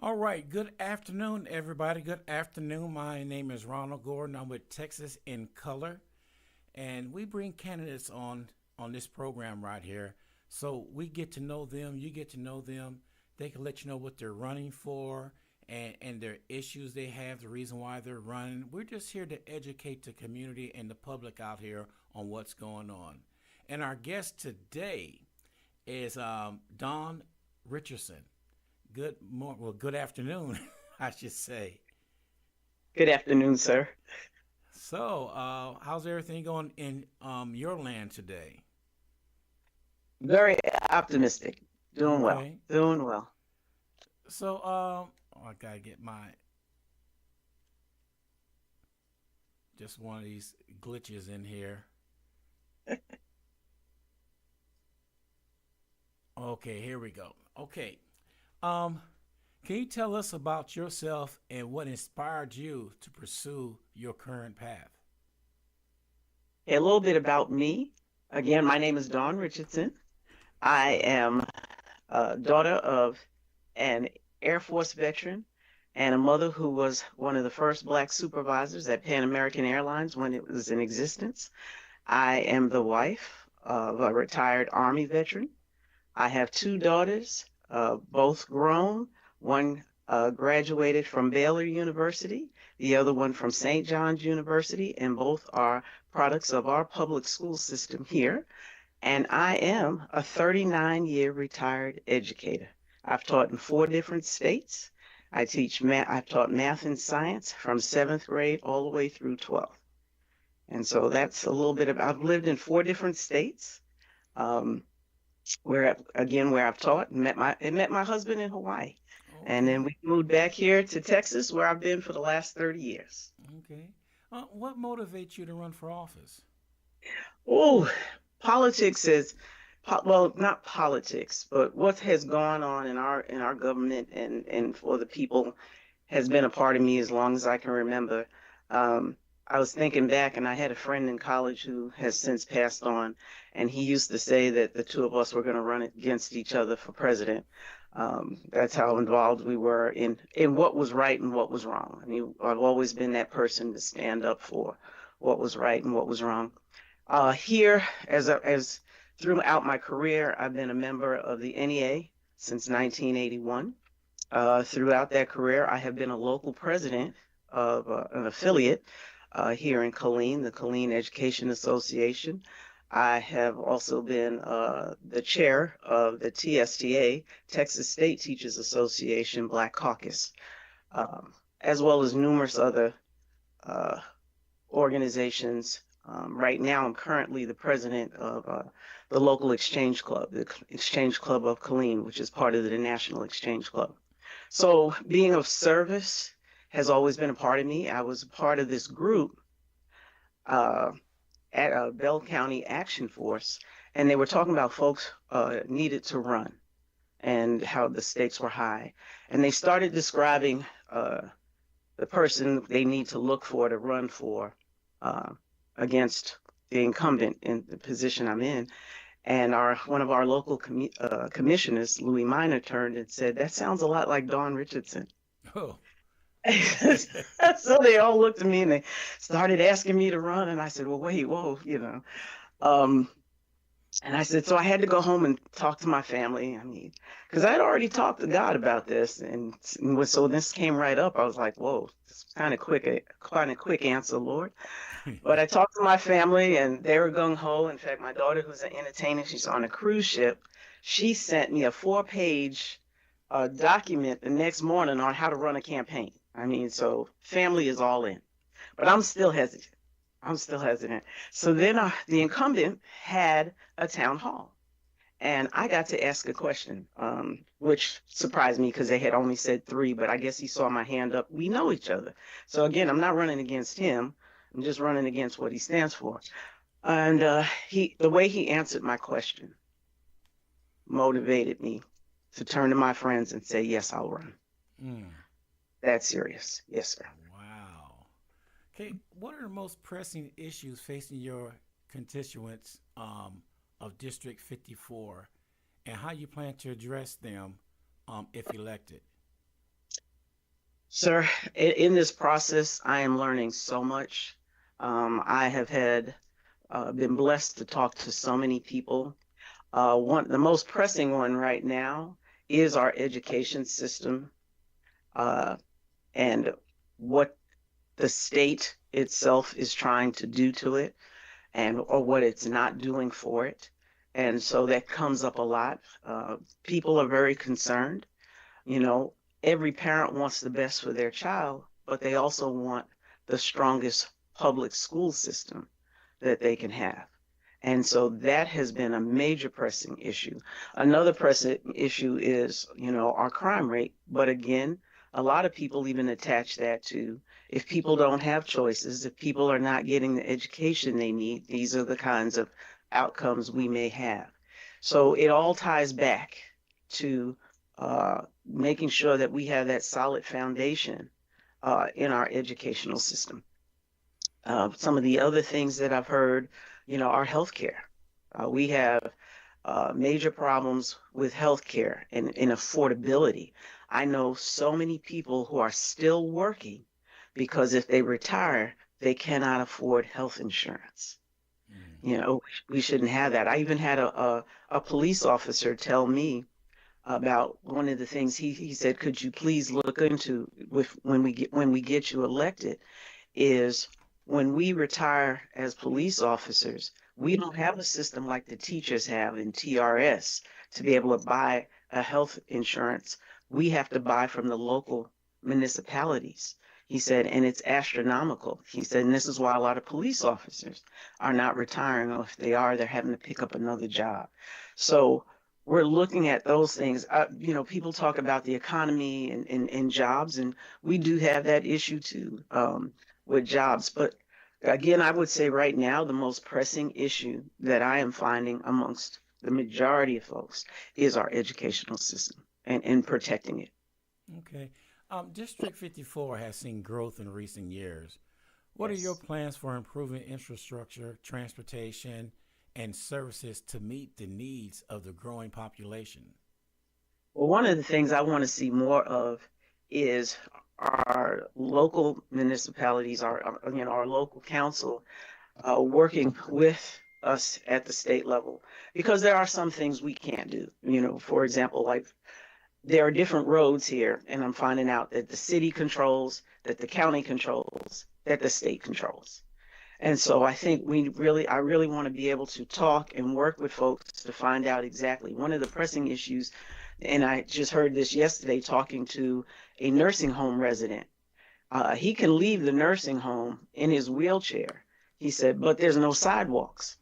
All right. Good afternoon, everybody. Good afternoon. My name is Ronald Gordon. I'm with Texas in Color, and we bring candidates on this program right here. So we get to know them. You get to know them. They can let you know what they're running for and their issues they have, the reason why they're running. We're just here to educate the community and the public out here on what's going on. And our guest today is Dawn Richardson. Good afternoon, I should say. Good afternoon, sir. So, how's everything going in your land today? Very optimistic. Doing well. Okay. Doing well. So, I gotta get my just one of these glitches in here. Okay, here we go. Okay. Um, can you tell us about yourself and what inspired you to pursue your current path? A little bit about me. Again, my name is Dawn Richardson. I am a daughter of an Air Force veteran and a mother who was one of the first Black supervisors at Pan American Airlines when it was in existence. I am the wife of a retired Army veteran. I have two daughters, both grown. One graduated from Baylor University, the other one from St. John's University, and both are products of our public school system here. And I am a 39-year retired educator. I've taught in 4 different states. I've taught math and science from 7th grade all the way through 12th. And so that's a little bit about, I've lived in 4 different states. Um, where I've taught and met my husband in Hawaii. And then Okay. we moved back here to Texas where I've been for the last 30 years. Okay. What motivates you to run for office? Oh, politics is well, not politics, but what has gone on in our government and for the people has been a part of me as long as I can remember. Um, I was thinking back, and I had a friend in college who has since passed on, and he used to say that the two of us were going to run against each other for president. That's how involved we were in what was right and what was wrong. I mean, I've always been that person to stand up for what was right and what was wrong. Here, as throughout my career, I've been a member of the NEA since 1981. Throughout that career, I have been a local president of an affiliate here in Killeen, the Killeen Education Association. I have also been the chair of the TSTA, Texas State Teachers Association Black Caucus, as well as numerous other uh, organizations. Right now, I'm currently the president of the local exchange club, the Exchange Club of Killeen, which is part of the National Exchange Club. So being of service has always been a part of me. I was a part of this group uh, at Bell County Action Force, and they were talking about folks needed to run and how the stakes were high. And they started describing the person they need to look for to run for uh, against the incumbent in the position I'm in. And one of our local commissioners, Louis Minor, turned and said, "That sounds a lot like Dawn Richardson." Oh. So they all looked at me and they started asking me to run. And I said, "Well, wait, whoa." Um, and I said, so I had to go home and talk to my family. I mean, because I had already talked to God about this. So this came right up. I was like, whoa, it's kind of quick answer, Lord. But I talked to my family and they were gung ho. In fact, my daughter, who's an entertainer, she's on a cruise ship. She sent me a 4-page document the next morning on how to run a campaign. I mean, so family is all in, but I'm still hesitant. I'm still hesitant. So then the incumbent had a town hall, and I got to ask a question, which surprised me because they had only said 3, but I guess he saw my hand up. We know each other. So again, I'm not running against him. I'm just running against what he stands for. And the way he answered my question motivated me to turn to my friends and say, yes, I'll run. Mm. That's serious. Yes, sir. Wow. Okay, what are the most pressing issues facing your constituents of District 54 and how you plan to address them if elected? Sir, in this process, I am learning so much. I have been blessed to talk to so many people. The most pressing one right now is our education system, uh, and what the state itself is trying to do to it, and or what it's not doing for it. And so that comes up a lot. People are very concerned. You know, every parent wants the best for their child, but they also want the strongest public school system that they can have. And so that has been a major pressing issue. Another pressing issue is, our crime rate. But again, a lot of people even attach that to, if people don't have choices, if people are not getting the education they need, these are the kinds of outcomes we may have. So it all ties back to making sure that we have that solid foundation in our educational system. Some of the other things that I've heard, are healthcare. We have major problems with healthcare and affordability. I know so many people who are still working because if they retire, they cannot afford health insurance. Mm. You know, we shouldn't have that. I even had a police officer tell me about one of the things he said, could you please look into with when we get you elected, is when we retire as police officers, we don't have a system like the teachers have in TRS to be able to buy a health insurance. We have to buy from the local municipalities. He said, and it's astronomical. He said, and this is why a lot of police officers are not retiring, or if they are, they're having to pick up another job. So we're looking at those things. People talk about the economy and jobs, and we do have that issue too. With jobs. But again, I would say right now, the most pressing issue that I am finding amongst the majority of folks is our educational system and protecting it. Okay. District 54 has seen growth in recent years. What are your Yes. plans for improving infrastructure, transportation, and services to meet the needs of the growing population? Well, one of the things I want to see more of is our local municipalities, our local council, working with us at the state level, because there are some things we can't do. For example, like there are different roads here, and I'm finding out that the city controls, that the county controls, that the state controls. And so I think I really want to be able to talk and work with folks to find out exactly one of the pressing issues. And I just heard this yesterday talking to a nursing home resident. He can leave the nursing home in his wheelchair. He said, but there's no sidewalks.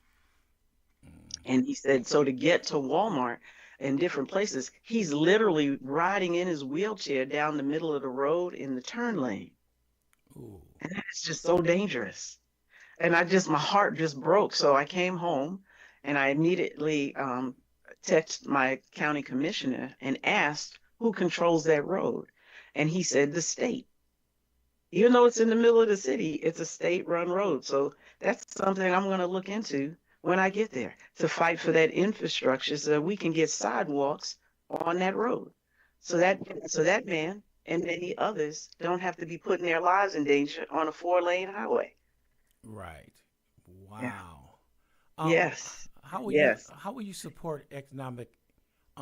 And he said, so to get to Walmart and different places, he's literally riding in his wheelchair down the middle of the road in the turn lane. Ooh. And that's just so dangerous. And my heart just broke. So I came home and I immediately texted my county commissioner and asked who controls that road. And he said the state. Even though it's in the middle of the city, it's a state run road. So that's something I'm going to look into when I get there, to fight for that infrastructure so that we can get sidewalks on that road. So that man and many others don't have to be putting their lives in danger on a 4-lane highway. Right. Yeah. Wow. Yes. How will you Yes. support economic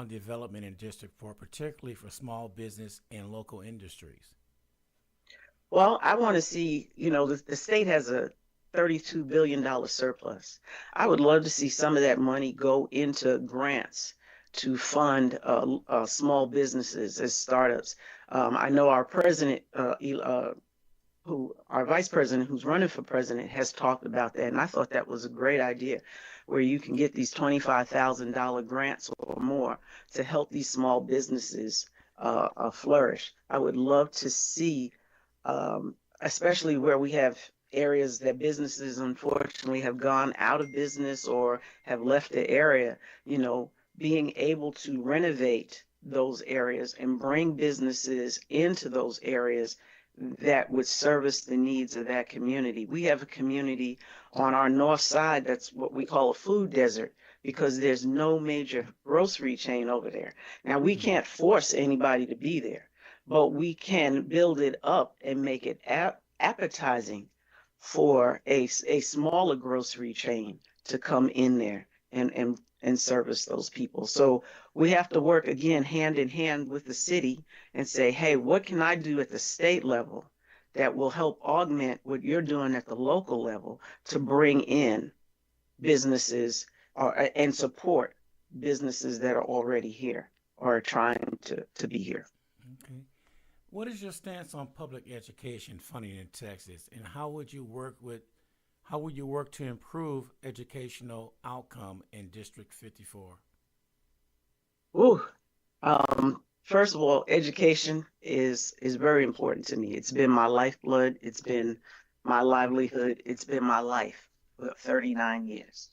development in District 4, particularly for small business and local industries? Well, I want to see, the state has a $32 billion surplus. I would love to see some of that money go into grants to fund small businesses as startups. I know our vice president, who's running for president, has talked about that. And I thought that was a great idea, where you can get these $25,000 grants or more to help these small businesses flourish. I would love to see, especially where we have areas that businesses unfortunately have gone out of business or have left the area, being able to renovate those areas and bring businesses into those areas that would service the needs of that community. We have a community on our north side that's what we call a food desert, because there's no major grocery chain over there. Now, we Hmm. can't force anybody to be there, but we can build it up and make it appetizing for a smaller grocery chain to come in there and service those people. So we have to work again hand in hand with the city and say, hey, what can I do at the state level that will help augment what you're doing at the local level to bring in businesses and support businesses that are already here or are trying to be here. Okay. What is your stance on public education funding in Texas, and how would you work to improve educational outcome in District 54? Ooh, first of all, education is very important to me. It's been my lifeblood. It's been my livelihood. It's been my life for 39 years.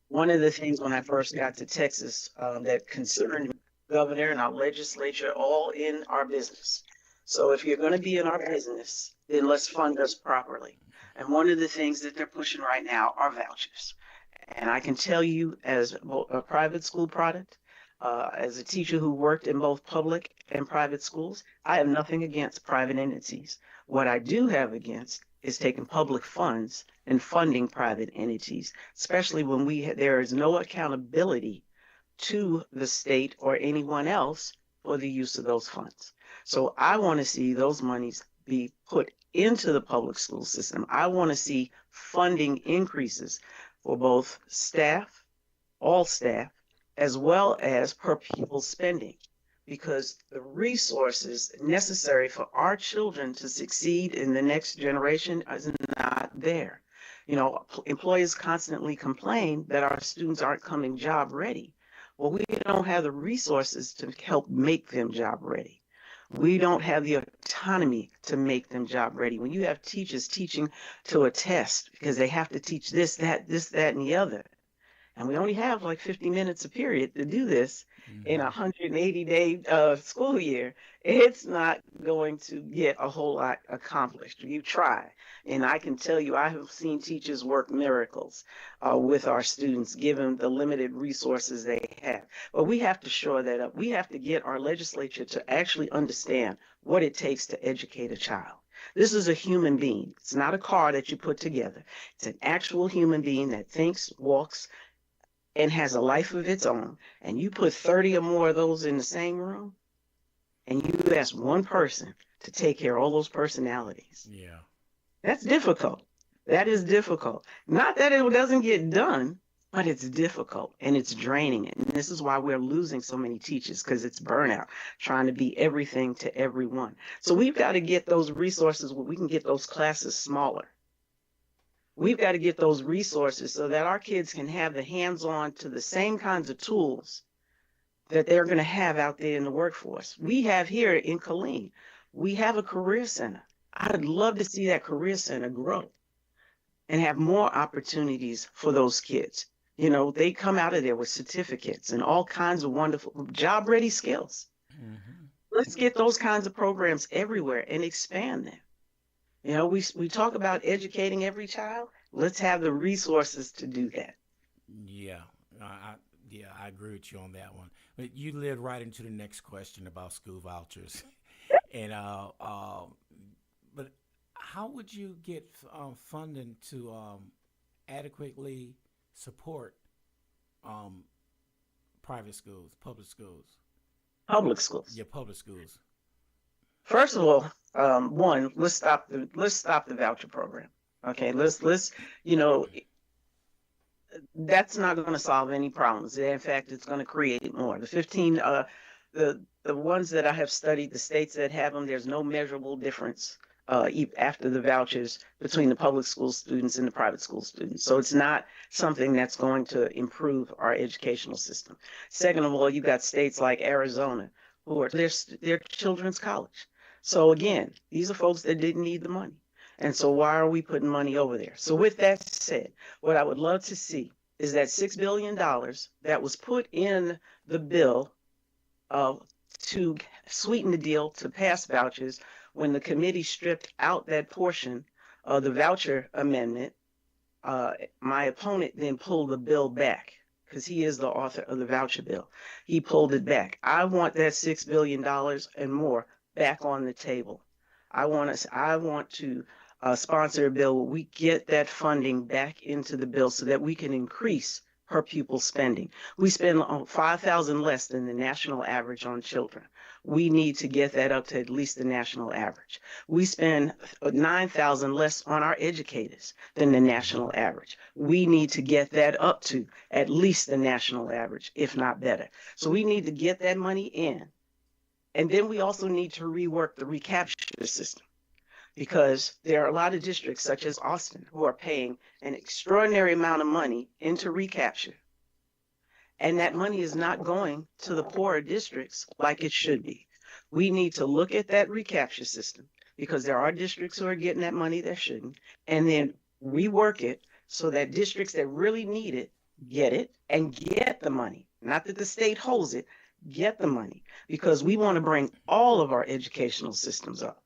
One of the things when I first got to Texas that concerned governor and our legislature all in our business. So if you're going to be in our business, then let's fund us properly. And one of the things that they're pushing right now are vouchers. And I can tell you, as a private school product, as a teacher who worked in both public and private schools, I have nothing against private entities. What I do have against is taking public funds and funding private entities, especially when there is no accountability to the state or anyone else for the use of those funds. So I want to see those monies be put into the public school system. I want to see funding increases for both staff, all staff, as well as per pupil spending, because the resources necessary for our children to succeed in the next generation is not there. You know, employers constantly complain that our students aren't coming job ready. Well, we don't have the resources to help make them job ready. We don't have the autonomy to make them job ready. When you have teachers teaching to a test because they have to teach this, that, and the other, and we only have like 50 minutes a period to do this in a 180-day school year, it's not going to get a whole lot accomplished. You try. And I can tell you, I have seen teachers work miracles with our students, given the limited resources they have. But we have to shore that up. We have to get our legislature to actually understand what it takes to educate a child. This is a human being. It's not a car that you put together. It's an actual human being that thinks, walks, and has a life of its own. And you put 30 or more of those in the same room, and you ask one person to take care of all those personalities. Yeah. That's difficult. That is difficult. Not that it doesn't get done, but it's difficult and it's draining. And this is why we're losing so many teachers, because it's burnout, trying to be everything to everyone. So we've got to get those resources where we can get those classes smaller. We've got to get those resources so that our kids can have the hands-on to the same kinds of tools that they're going to have out there in the workforce. We have here in Killeen, we have a career center. I'd love to see that career center grow and have more opportunities for those kids. You know, they come out of there with certificates and all kinds of wonderful job-ready skills. Mm-hmm. Let's get those kinds of programs everywhere and expand them. You know, we talk about educating every child. Let's have the resources to do that. Yeah, I agree with you on that one. But you led right into the next question about school vouchers, and but how would you get funding to adequately support private schools, public schools? Public schools. Yeah, public schools. First of all, one, let's stop the voucher program. Okay, let's you know, that's not going to solve any problems. In fact, it's going to create more. The ones that I have studied, the states that have them, there's no measurable difference after the vouchers between the public school students and the private school students. So it's not something that's going to improve our educational system. Second of all, you've got states like Arizona who are their children's college. So again, these are folks that didn't need the money. And so why are we putting money over there? So with that said, what I would love to see is that $6 billion that was put in the bill to sweeten the deal to pass vouchers. When the committee stripped out that portion of the voucher amendment, my opponent then pulled the bill back because he is the author of the voucher bill. He pulled it back. I want that $6 billion and more back on the table. I want to sponsor a bill where we get that funding back into the bill so that we can increase per pupil spending. We spend 5,000 less than the national average on children. We need to get that up to at least the national average. We spend 9,000 less on our educators than the national average. We need to get that up to at least the national average, if not better. So we need to get that money in. And then we also need to rework the recapture system, because there are a lot of districts such as Austin who are paying an extraordinary amount of money into recapture. And that money is not going to the poorer districts like it should be. We need to look at that recapture system, because there are districts who are getting that money that shouldn't, and then rework it so that districts that really need it and get the money. Not that the state holds it, get the money, because we want to bring all of our educational systems up.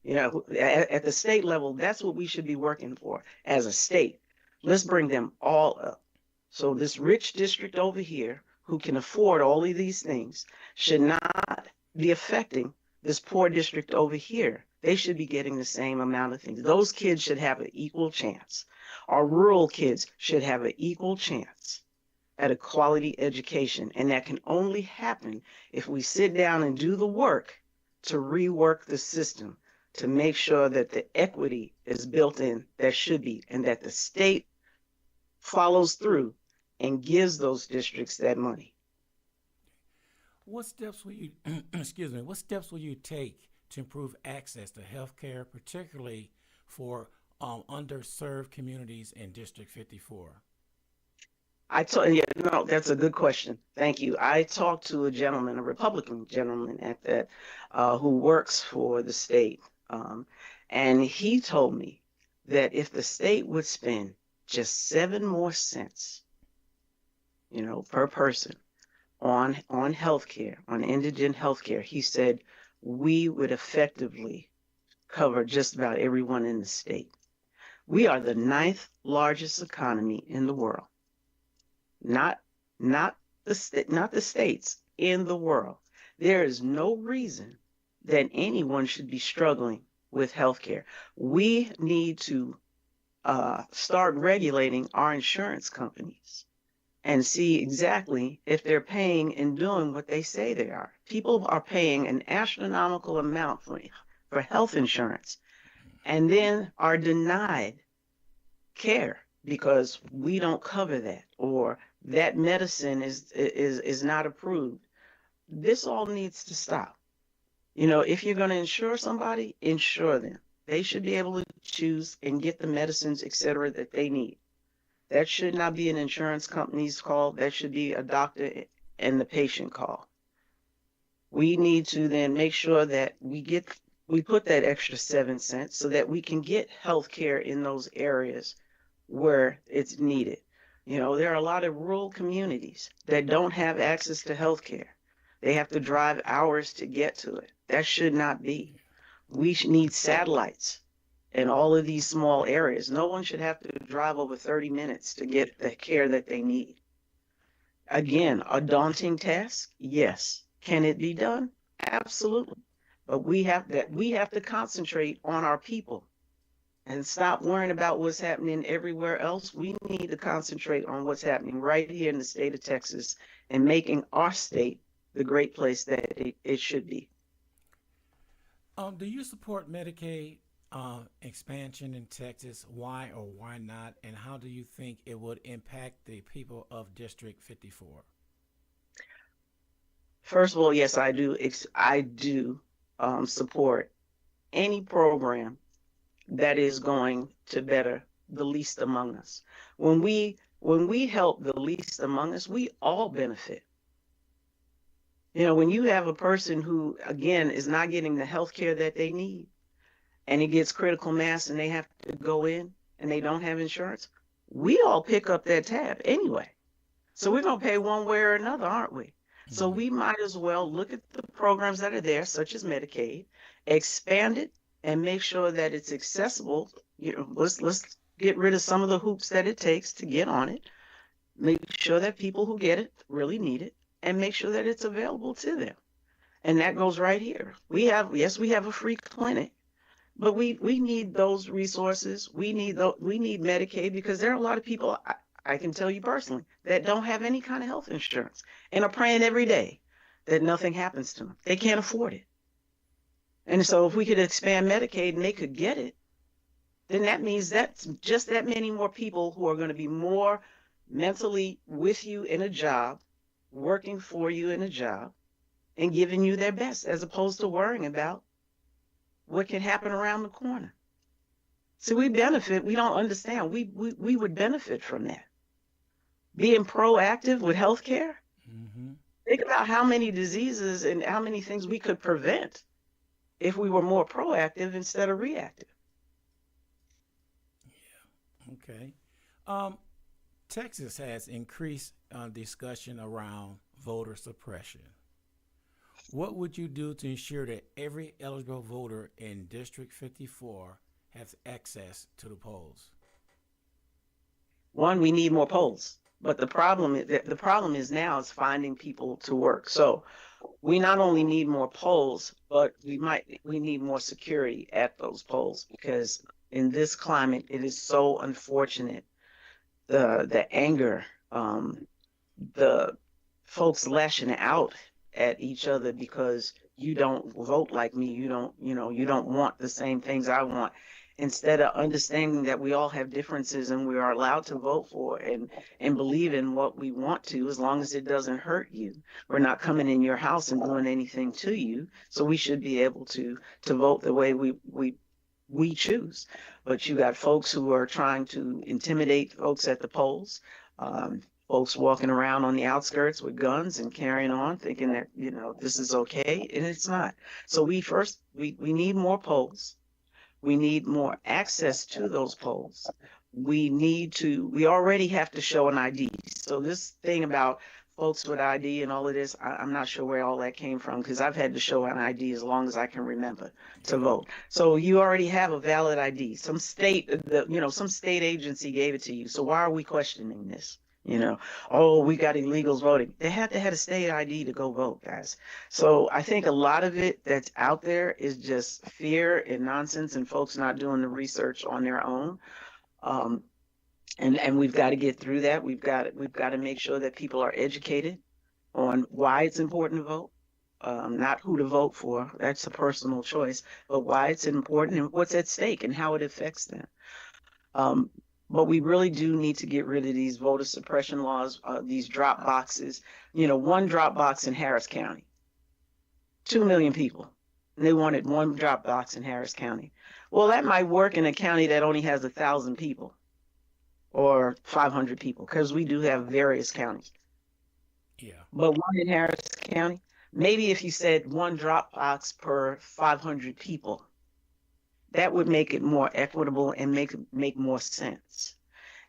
At the state level, that's what we should be working for as a state. Let's bring them all up. So this rich district over here who can afford all of these things should not be affecting this poor district over here. They should be getting the same amount of things. Those kids should have an equal chance. Our rural kids should have an equal chance at a quality education. And that can only happen if we sit down and do the work to rework the system, to make sure that the equity is built in that should be, and that the state follows through and gives those districts that money. What steps will you, excuse me, what steps will you take to improve access to health care, particularly for underserved communities in District 54? That's a good question. Thank you. I talked to a gentleman, a Republican gentleman at that, who works for the state. And he told me that if the state would spend just 7 more cents, per person on healthcare, on indigent healthcare, he said we would effectively cover just about everyone in the state. We are the 9th largest economy in the world. Not the states, in the world. There is no reason that anyone should be struggling with healthcare. We need to start regulating our insurance companies and see exactly if they're paying and doing what they say they are. People are paying an astronomical amount for health insurance and then are denied care because we don't cover that, or that medicine is not approved. This all needs to stop. If you're going to insure somebody, insure them. They should be able to choose and get the medicines, et cetera, that they need. That should not be an insurance company's call. That should be a doctor and the patient call. We need to then make sure that we put that extra 7 cents so that we can get health care in those areas where it's needed. There are a lot of rural communities that don't have access to health care. They have to drive hours to get to it. That should not be. We need satellites in all of these small areas. No one should have to drive over 30 minutes to get the care that they need. Again, a daunting task? Yes. Can it be done? Absolutely. But we have to concentrate on our people and stop worrying about what's happening everywhere else. We need to concentrate on what's happening right here in the state of Texas and making our state the great place that it should be. Do you support Medicaid expansion in Texas? Why or why not? And how do you think it would impact the people of District 54? First of all, yes, I do. I do support any program that is going to better the least among us. When we help the least among us, we all benefit. When you have a person who, again, is not getting the health care that they need, and it gets critical mass and they have to go in and they don't have insurance, we all pick up that tab anyway. So we're going to pay one way or another, aren't we? Mm-hmm. So we might as well look at the programs that are there, such as Medicaid, expand it, and make sure that it's accessible. Let's get rid of some of the hoops that it takes to get on it. Make sure that people who get it really need it, and make sure that it's available to them. And that goes right here. Yes, we have a free clinic, but we need those resources. We need Medicaid because there are a lot of people, I can tell you personally, that don't have any kind of health insurance and are praying every day that nothing happens to them. They can't afford it. And so if we could expand Medicaid and they could get it, then that means that's just that many more people who are going to be more mentally with you in a job, working for you in a job, and giving you their best, as opposed to worrying about what can happen around the corner. See, we benefit. We don't understand. We would benefit from that. Being proactive with healthcare. Mm-hmm. Think about how many diseases and how many things we could prevent if we were more proactive instead of reactive. Okay. Um, Texas has increased discussion around voter suppression. What would you do to ensure that every eligible voter in District 54 has access to the polls? One, we need more polls. But the problem is now is finding people to work. So we not only need more polls, but we need more security at those polls, because in this climate it is so unfortunate, the anger, the folks lashing out at each other because you don't vote like me, you don't want the same things I want, instead of understanding that we all have differences and we are allowed to vote for and believe in what we want to, as long as it doesn't hurt you. We're not coming in your house and doing anything to you, so we should be able to vote the way we choose. But you got folks who are trying to intimidate folks at the polls, folks walking around on the outskirts with guns and carrying on, thinking that, this is okay, and it's not. So we need more polls. We need more access to those polls. We already have to show an ID. So this thing about folks with ID and all of this, I'm not sure where all that came from, because I've had to show an ID as long as I can remember to vote. So you already have a valid ID. Some state agency gave it to you. So why are we questioning this? Oh, we got illegals voting. They have to have a state ID to go vote, guys. So I think a lot of it that's out there is just fear and nonsense, and folks not doing the research on their own. And we've got to get through that. We've got to make sure that people are educated on why it's important to vote, not who to vote for. That's a personal choice, but why it's important and what's at stake and how it affects them. But we really do need to get rid of these voter suppression laws, these drop boxes. One drop box in Harris County, 2 million people. And they wanted one drop box in Harris County. Well, that might work in a county that only has 1,000 people or 500 people, because we do have various counties. Yeah. But one in Harris County, maybe if you said one drop box per 500 people, that would make it more equitable and make more sense.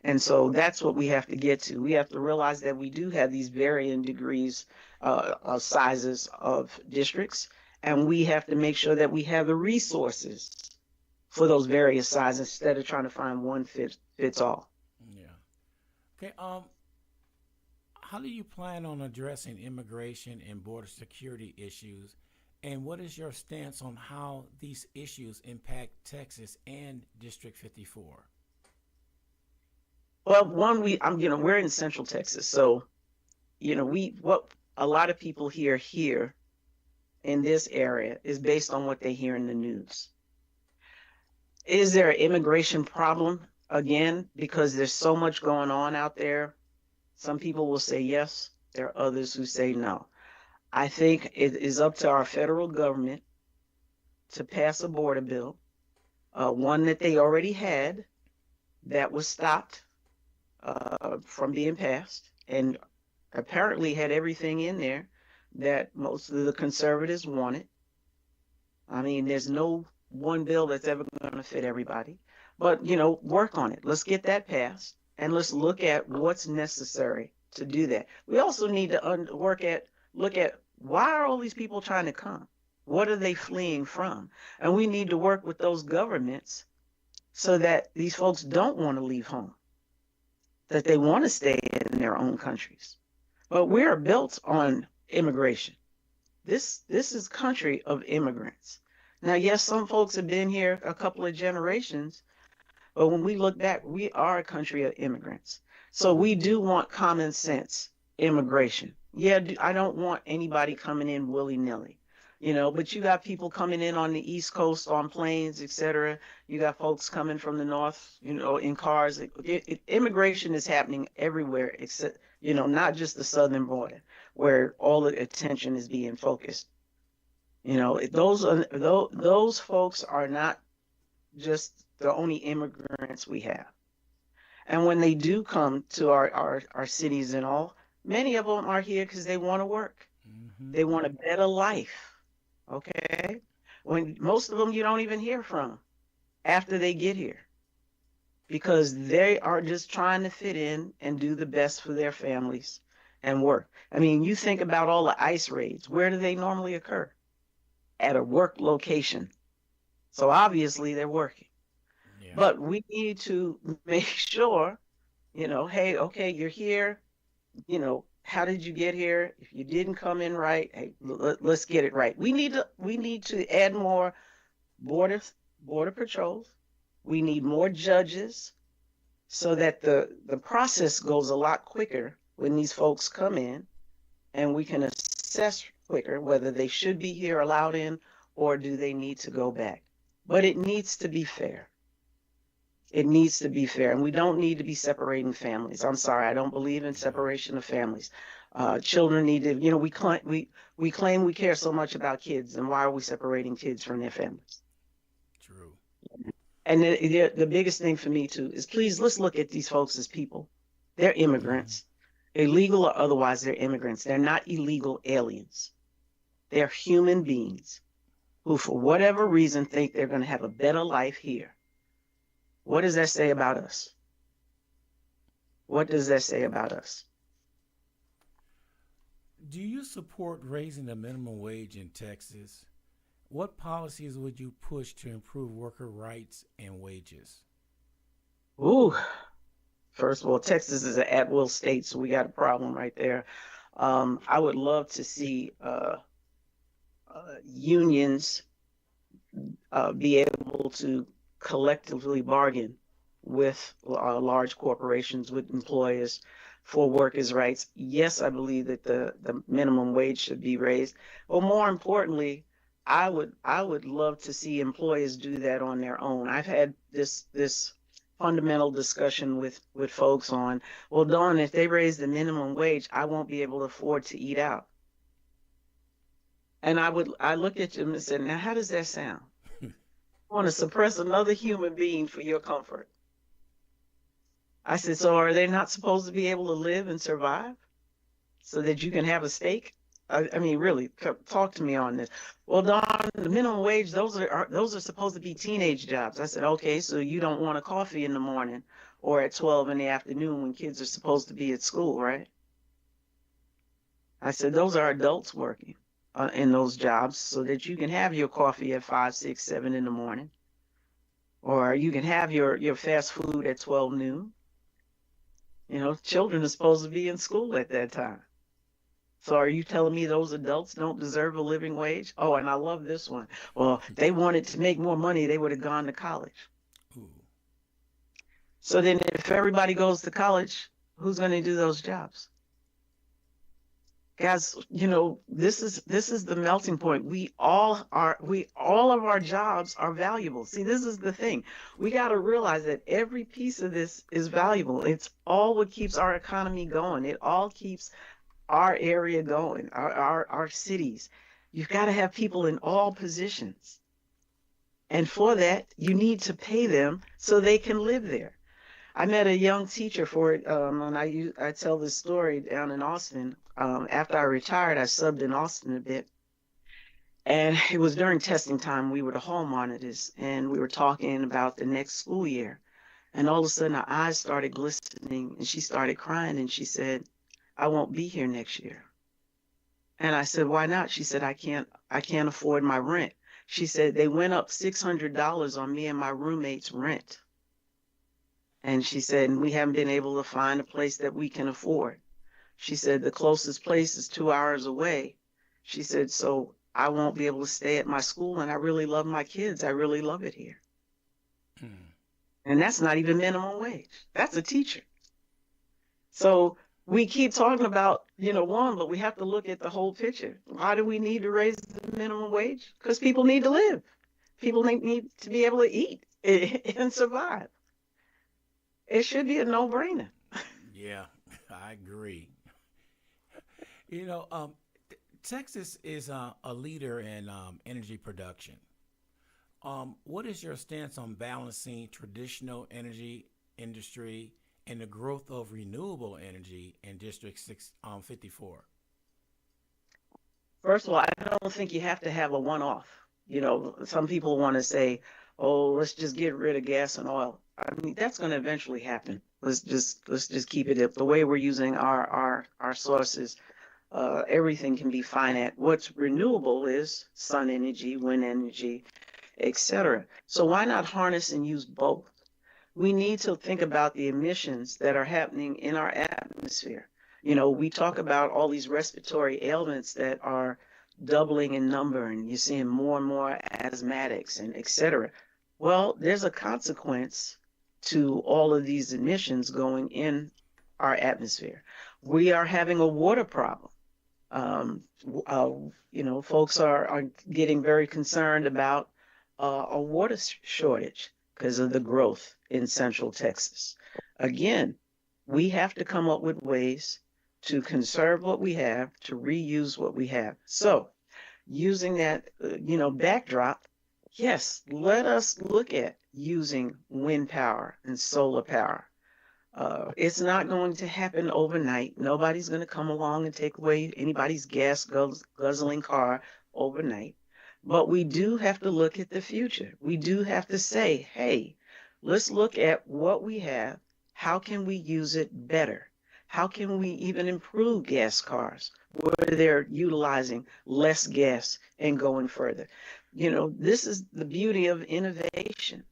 And so that's what we have to get to. We have to realize that we do have these varying degrees of sizes of districts, and we have to make sure that we have the resources for those various sizes instead of trying to find one fits all. Yeah. Okay. How do you plan on addressing immigration and border security issues? And what is your stance on how these issues impact Texas and District 54? Well, we're in Central Texas, so what a lot of people here in this area is based on what they hear in the news. Is there an immigration problem? Again, because there's so much going on out there, some people will say yes. There are others who say no. I think it is up to our federal government to pass a border bill, one that they already had that was stopped from being passed, and apparently had everything in there that most of the conservatives wanted. I mean, there's no one bill that's ever going to fit everybody, but work on it. Let's get that passed, and let's look at what's necessary to do that. We also need to look at why are all these people trying to come? What are they fleeing from? And we need to work with those governments so that these folks don't want to leave home, that they want to stay in their own countries. But we're built on immigration. This is country of immigrants. Now, yes, some folks have been here a couple of generations, but when we look back, we are a country of immigrants. So we do want common sense immigration. Yeah, I don't want anybody coming in willy-nilly, but you got people coming in on the East Coast on planes, etc. You got folks coming from the North, in cars. Immigration is happening everywhere except, not just the southern border where all the attention is being focused. Those folks are not just the only immigrants we have. And when they do come to our cities and all, many of them are here because they want to work. Mm-hmm. They want a better life. Okay. When most of them you don't even hear from after they get here because they are just trying to fit in and do the best for their families and work. I mean, you think about all the ICE raids. Where do they normally occur? At a work location. So obviously they're working. Yeah. But we need to make sure, hey, okay, you're here. How did you get here? If you didn't come in right, hey, let's get it right. We need to add more border patrols. We need more judges so that the process goes a lot quicker when these folks come in, and we can assess quicker whether they should be here allowed in or do they need to go back. But it needs to be fair. It needs to be fair, and we don't need to be separating families. I'm sorry, I don't believe in separation of families. Children need to, we claim we care so much about kids, and why are we separating kids from their families? True. And the biggest thing for me too is, please, let's look at these folks as people. They're immigrants, illegal or otherwise. They're immigrants. They're not illegal aliens. They're human beings who, for whatever reason, think they're going to have a better life here. What does that say about us? What does that say about us? Do you support raising the minimum wage in Texas? What policies would you push to improve worker rights and wages? Ooh, first of all, Texas is an at-will state, so we got a problem right there. I would love to see unions be able to collectively bargain with large corporations, with employers for workers' rights. Yes, I believe that the minimum wage should be raised. But more importantly, I would love to see employers do that on their own. I've had this fundamental discussion with folks on, well, Dawn, if they raise the minimum wage, I won't be able to afford to eat out. And I look at them and said, now how does that sound? Want to suppress another human being for your comfort. I said, so are they not supposed to be able to live and survive so that you can have a steak? I mean, really, talk to me on this. Well, Don, the minimum wage, those are supposed to be teenage jobs. I said, okay, so you don't want a coffee in the morning or at 12 in the afternoon when kids are supposed to be at school, right? I said, those are adults working in those jobs so that you can have your coffee at 5, 6, 7 in the morning. Or you can have your fast food at 12 noon. Children are supposed to be in school at that time. So are you telling me those adults don't deserve a living wage? Oh, and I love this one. Well, they wanted to make more money, they would have gone to college. Ooh. So then if everybody goes to college, who's going to do those jobs? Guys, this is the melting point. All of our jobs are valuable. See, this is the thing. We got to realize that every piece of this is valuable. It's all what keeps our economy going. It all keeps our area going, our cities. You've got to have people in all positions. And for that, you need to pay them so they can live there. I met a young teacher for it, and I tell this story down in Austin. After I retired, I subbed in Austin a bit. And it was during testing time. We were the hall monitors, and we were talking about the next school year. And all of a sudden, her eyes started glistening, and she started crying, and she said, I won't be here next year. And I said, why not? She said, I can't afford my rent. She said, they went up $600 on me and my roommate's rent. And she said, and we haven't been able to find a place that we can afford. She said, the closest place is 2 hours away. She said, so I won't be able to stay at my school, and I really love my kids. I really love it here. Hmm. And that's not even minimum wage. That's a teacher. So we keep talking about, one, but we have to look at the whole picture. Why do we need to raise the minimum wage? Because people need to live. People need to be able to eat and survive. It should be a no-brainer. Yeah, I agree. You know, Texas is a leader in energy production. What is your stance on balancing traditional energy industry and the growth of renewable energy in District 54? First of all, I don't think you have to have a one-off. Some people want to say, "Oh, let's just get rid of gas and oil." I mean, that's going to eventually happen. Let's just keep it up. The way we're using our sources, everything can be finite. What's renewable is sun energy, wind energy, etc. So why not harness and use both? We need to think about the emissions that are happening in our atmosphere. We talk about all these respiratory ailments that are doubling in number, and you're seeing more and more asthmatics and et cetera. Well, there's a consequence to all of these emissions going in our atmosphere. We are having a water problem. Um, uh, Folks are getting very concerned about a water shortage because of the growth in Central Texas. Again, we have to come up with ways to conserve what we have, to reuse what we have. So, using that, backdrop, yes, let us look at using wind power and solar power. It's not going to happen overnight. Nobody's going to come along and take away anybody's gas guzzling car overnight. But we do have to look at the future. We do have to say, hey, let's look at what we have. How can we use it better? How can we even improve gas cars where they're utilizing less gas and going further? This is the beauty of innovation.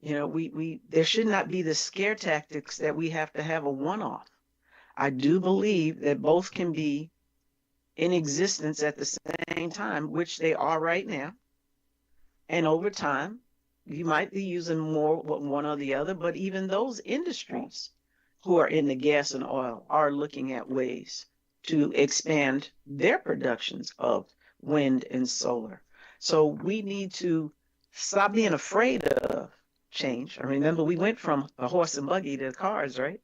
We there should not be the scare tactics that we have to have a one-off. I do believe that both can be in existence at the same time, which they are right now. And over time, you might be using more one or the other, but even those industries who are in the gas and oil are looking at ways to expand their productions of wind and solar. So we need to stop being afraid of change. I remember we went from a horse and buggy to cars, right?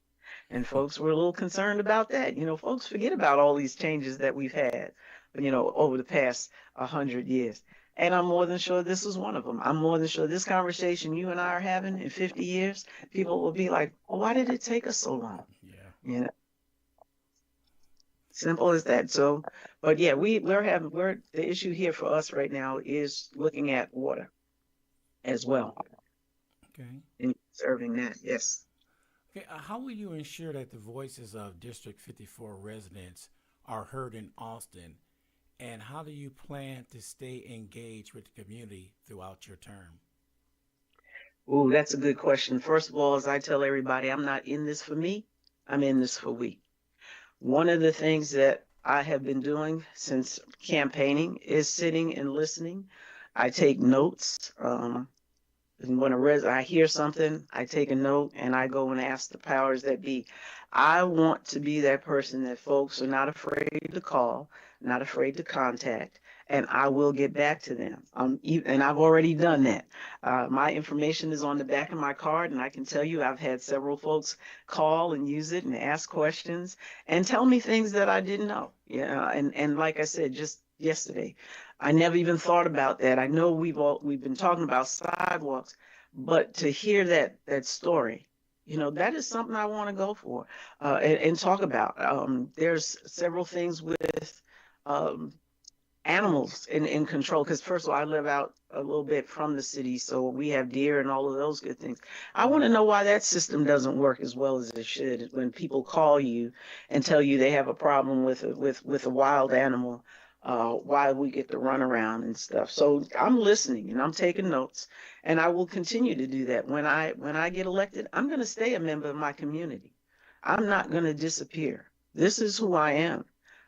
And folks were a little concerned about that. Folks forget about all these changes that we've had, over the past 100 years. And I'm more than sure this is one of them. I'm more than sure this conversation you and I are having in 50 years, people will be like, well, why did it take us so long? Yeah. You know, Simple as that. So, but yeah, we're the issue here for us right now is looking at water as well Okay. and serving that. Yes. Okay. How will you ensure that the voices of District 54 residents are heard in Austin? And how do you plan to stay engaged with the community throughout your term? Ooh, that's a good question. First of all, as I tell everybody, I'm not in this for me. I'm in this for we. One of the things that I have been doing since campaigning is sitting and listening. I take notes. And when I hear something, I take a note and I go and ask the powers that be. I want to be that person that folks are not afraid to call, not afraid to contact, and I will get back to them. And I've already done that. My information is on the back of my card, and I can tell you I've had several folks call and use it and ask questions and tell me things that I didn't know. Yeah, and like I said just yesterday, I never even thought about that. I know we've been talking about sidewalks, but to hear that story, that is something I want to go for and talk about. There's several things with um, animals in control. Because first of all, I live out a little bit from the city, so we have deer and all of those good things. I want to Mm. know why that system doesn't work as well as it should. When people call you and tell you they have a problem with a wild animal, why we get to run around and stuff. So I'm listening and I'm taking notes, and I will continue to do that. When I get elected, I'm going to stay a member of my community. I'm not going to disappear. This is who I am.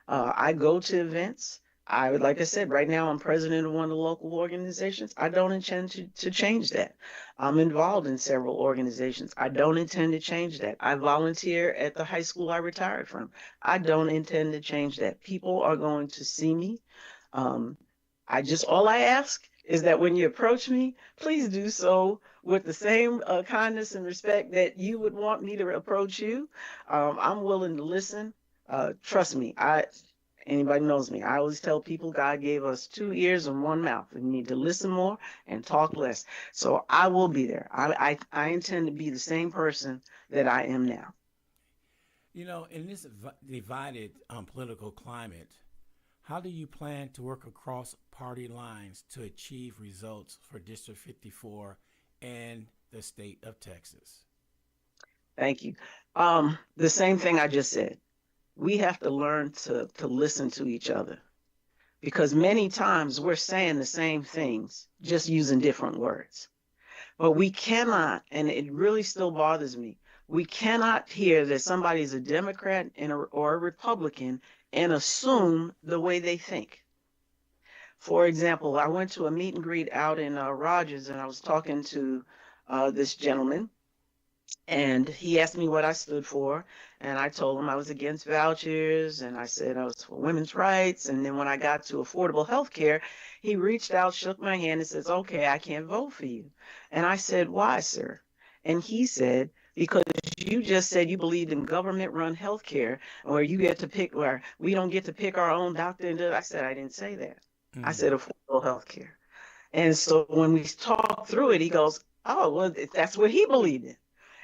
I go to events. like I said, right now I'm president of one of the local organizations. I don't intend to change that. I'm involved in several organizations. I don't intend to change that. I volunteer at the high school I retired from. I don't intend to change that. People are going to see me. Um, all I ask is that when you approach me, please do so with the same kindness and respect that you would want me to approach you. I'm willing to listen. Trust me, anybody knows me. I always tell people God gave us two ears and one mouth. We need to listen more and talk less. So I will be there. I intend to be the same person that I am now. You know, in this divided political climate, how do you plan to work across party lines to achieve results for District 54 and the state of Texas? Thank you. The same thing I just said. We have to learn to listen to each other because many times we're saying the same things, just using different words. But we cannot, and it really still bothers me, we cannot hear that somebody's a Democrat or a Republican and assume the way they think. For example, I went to a meet and greet out in Rogers, and I was talking to this gentleman, and he asked me what I stood for, and I told him I was against vouchers, and I said I was for women's rights. And then when I got to affordable health care, he reached out, shook my hand, and says, "Okay, I can't vote for you." And I said, "Why, sir?" And he said, "Because you just said you believed in government-run health care, where you get to pick, where we don't get to pick our own doctor." And I said, "I didn't say that. I Mm. said affordable health care." And so when we talked through it, he goes, "Oh, well, that's what he believed in."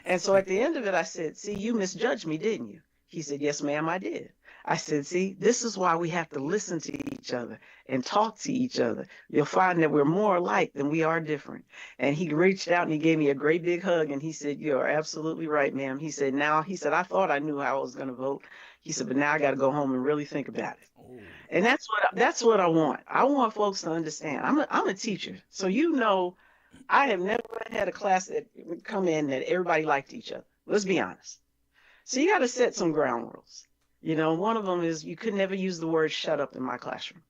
And so at the end of it, I said, "See, you misjudged me, didn't you?" He said, "Yes, ma'am, I did." I said, "See, this is why we have to listen to each other and talk to each other. You'll find that we're more alike than we are different." And he reached out and he gave me a great big hug and he said, "You are absolutely right, ma'am." He said, "I thought I knew how I was going to vote." He said, "But now I got to go home and really think about it." Oh, And that's what I want. I want folks to understand. I'm a teacher, so I have never had a class that would come in that everybody liked each other. Let's be honest. So you got to set some ground rules. One of them is you could never use the word "shut up" in my classroom.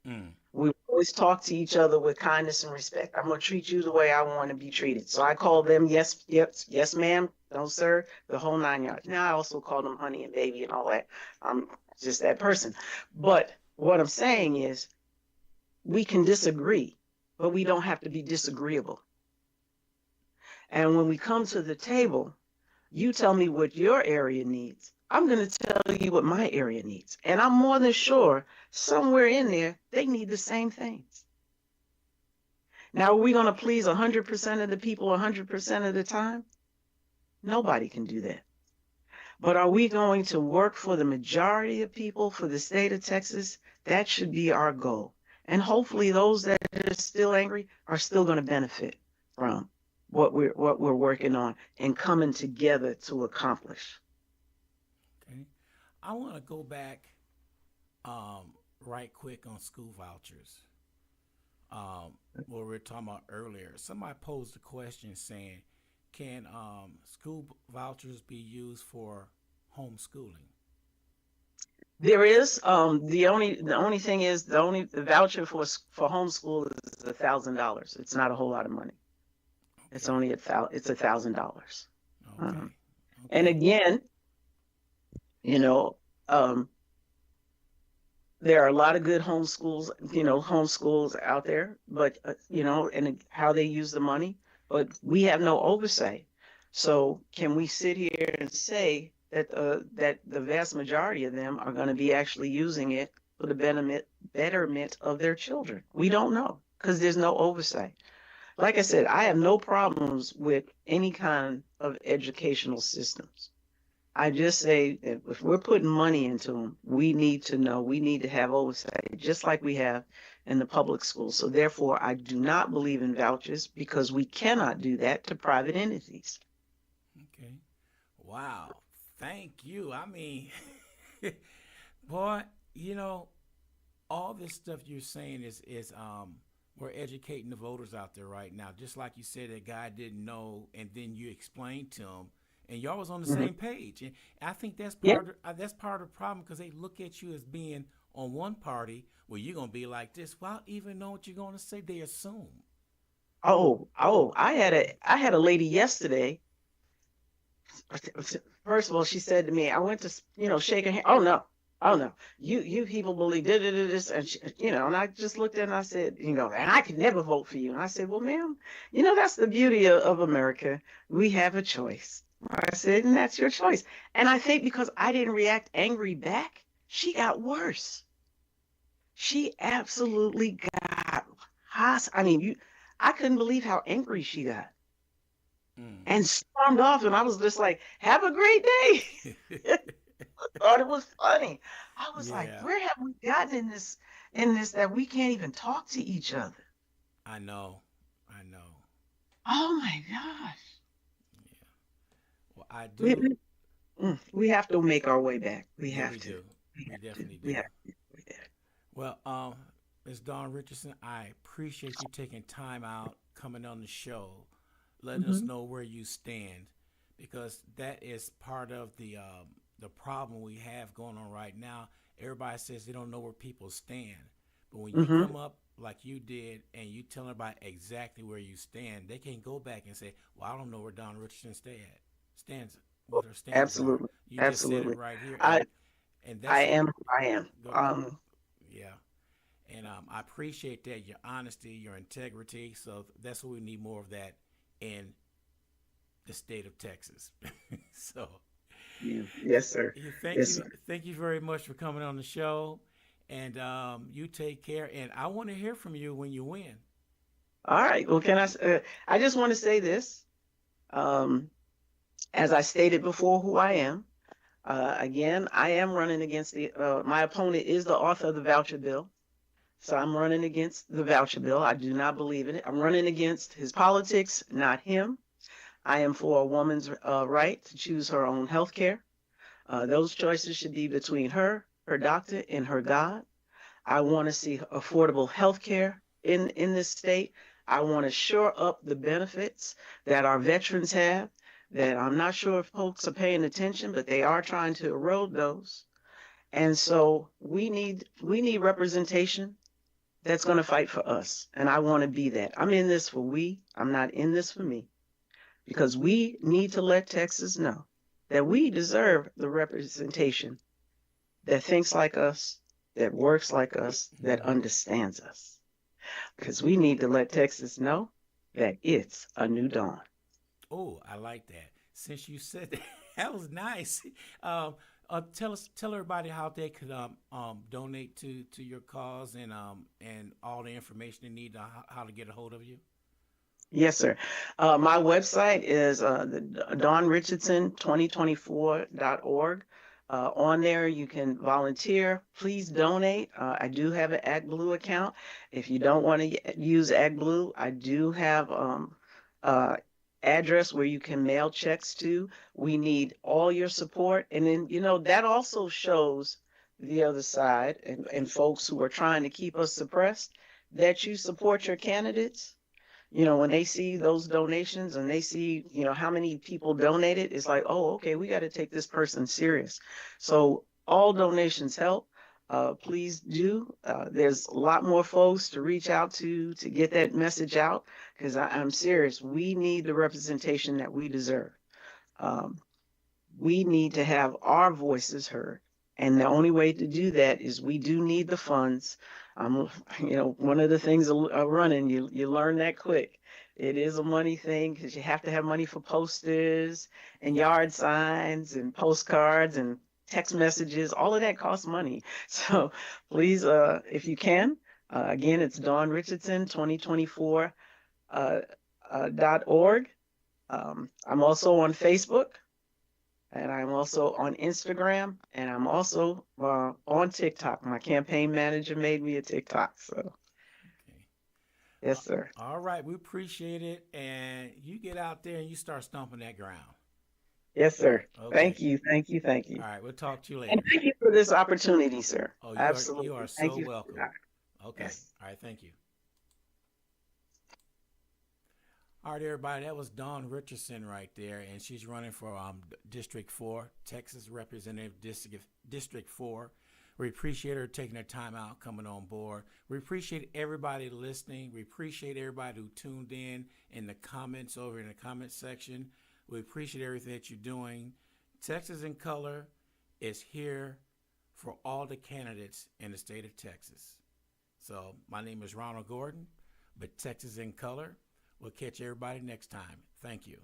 mm. We always talk to each other with kindness and respect. I'm going to treat you the way I want to be treated. So I call them yes, yes, yes, ma'am, no, sir, the whole 9 yards. Now I also call them honey and baby and all that. I'm just that person. But what I'm saying is we can disagree, but we don't have to be disagreeable. And when we come to the table, you tell me what your area needs. I'm going to tell you what my area needs. And I'm more than sure somewhere in there, they need the same things. Now, are we going to please 100% of the people 100% of the time? Nobody can do that. But are we going to work for the majority of people for the state of Texas? That should be our goal. And hopefully those that are still angry are still going to benefit from what we're working on and coming together to accomplish. Okay. I want to go back right quick on school vouchers. What we were talking about earlier. Somebody posed a question saying, can school vouchers be used for homeschooling? There is the only thing is the voucher for homeschool is $1,000. It's not a whole lot of money. It's Okay. only it's $1,000. Okay. And Okay. again, you know, um, there are a lot of good homeschools out there, but and how they use the money, but we have no oversight. So can we sit here and say that the vast majority of them are going to be actually using it for the betterment of their children? We don't know because there's no oversight. Like I said, I have no problems with any kind of educational systems. I just say that if we're putting money into them, we need to know, we need to have oversight, just like we have in the public schools. So therefore, I do not believe in vouchers because we cannot do that to private entities. Okay. Wow. Thank you. I mean, boy, you know, all this stuff you're saying is we're educating the voters out there right now. Just like you said, that guy didn't know, and then you explained to him, and y'all was on the Mhm. same page. And I think Yeah. that's part of the problem because they look at you as being on one party where you're gonna be like this without even know what you're gonna say. They assume. Oh, I had a lady yesterday. First of all, she said to me, I went to, shake her hand. Oh no, you people believe this, and and I just looked at her and I said, and I could never vote for you. And I said, well, ma'am, that's the beauty of America. We have a choice. I said, and that's your choice. And I think because I didn't react angry back, she got worse. She absolutely got hot. I mean, I couldn't believe how angry she got Mm. and stormed off. And I was just like, have a great day. Thought it was funny. I was like, Yeah, where have we gotten in this that we can't even talk to each other? I know. I know. Oh my gosh. Yeah. Well, I We do. we, we have to make our way back. We Yeah, have we to. do. We We have to. definitely We do. have to make our way back. Well, Ms. Dawn Richardson, I appreciate you taking time out, coming on the show, letting us Hmm. know where you stand, because that is part of the problem we have going on right now. Everybody says they don't know where people stand, but when you Hmm. come up like you did and you tell everybody exactly where you stand, they can go back and say, "Well, I don't know where Dawn Richardson stands, what her stands are." Absolutely. You just said it Absolutely. right here, I and I that's am. I am. go, yeah. And I appreciate that, your honesty, your integrity. So that's what we need more of that in the state of Texas. So Yes, sir. thank Yes, you, sir. thank you very much for coming on the show. And you take care. And I want to hear from you when you win. All right. Well, I just want to say this. Um, as I stated before, who I am. Again, I am running against my opponent is the author of the voucher bill. So I'm running against the voucher bill. I do not believe in it. I'm running against his politics, not him. I am for a woman's right to choose her own health care. Those choices should be between her doctor, and her God. I want to see affordable health care in this state. I want to shore up the benefits that our veterans have, that I'm not sure if folks are paying attention, but they are trying to erode those. And so we need representation that's going to fight for us. And I want to be that. I'm in this for we. I'm not in this for me, because we need to let Texas know that we deserve the representation that thinks like us, that works like us, that Mm-hmm. understands us. Because we need to let Texas know that it's a new dawn. Oh, I like that. Since you said that, that was nice. Tell everybody how they could donate to your cause and all the information they need to how to get a hold of you. Yes, sir. My website is Dawn Richardson 2024.org. On there, you can volunteer. Please donate. I do have an ActBlue account. If you don't want to use ActBlue, I do have uh, address where you can mail checks to. We need all your support. And then, that also shows the other side and folks who are trying to keep us suppressed that you support your candidates. When they see those donations and they see, how many people donated, it's like, oh, okay, we got to take this person serious. So all donations help. Please do. There's a lot more folks to reach out to get that message out, because I'm serious. We need the representation that we deserve. Um, we need to have our voices heard. And the only way to do that is we do need the funds. One of the things running, you learn that quick. It is a money thing, because you have to have money for posters and Yeah. yard signs and postcards and text messages. All of that costs money. So please, if you can, again, it's Dawn Richardson 2024 .org. I'm also on Facebook. And I'm also on Instagram, and I'm also on TikTok. My campaign manager made me a TikTok. So, Okay. yes, sir. All right. We appreciate it, and you get out there and you start stomping that ground. Yes, sir. Okay. Thank you. Thank you. Thank you. All right. We'll talk to you And later. thank you for this opportunity, sir. Oh, you are Absolutely. Thank so you. welcome. Okay. Yes. All right. Thank you. All right, everybody. That was Dawn Richardson right there, and she's running for District 4, Texas Representative District 4. We appreciate her taking her time out, coming on board. We appreciate everybody listening. We appreciate everybody who tuned in the comments over in the comment section. We appreciate everything that you're doing. Texas in Color is here for all the candidates in the state of Texas. So my name is Ronald Gordon, but Texas in Color. We'll catch everybody next time. Thank you.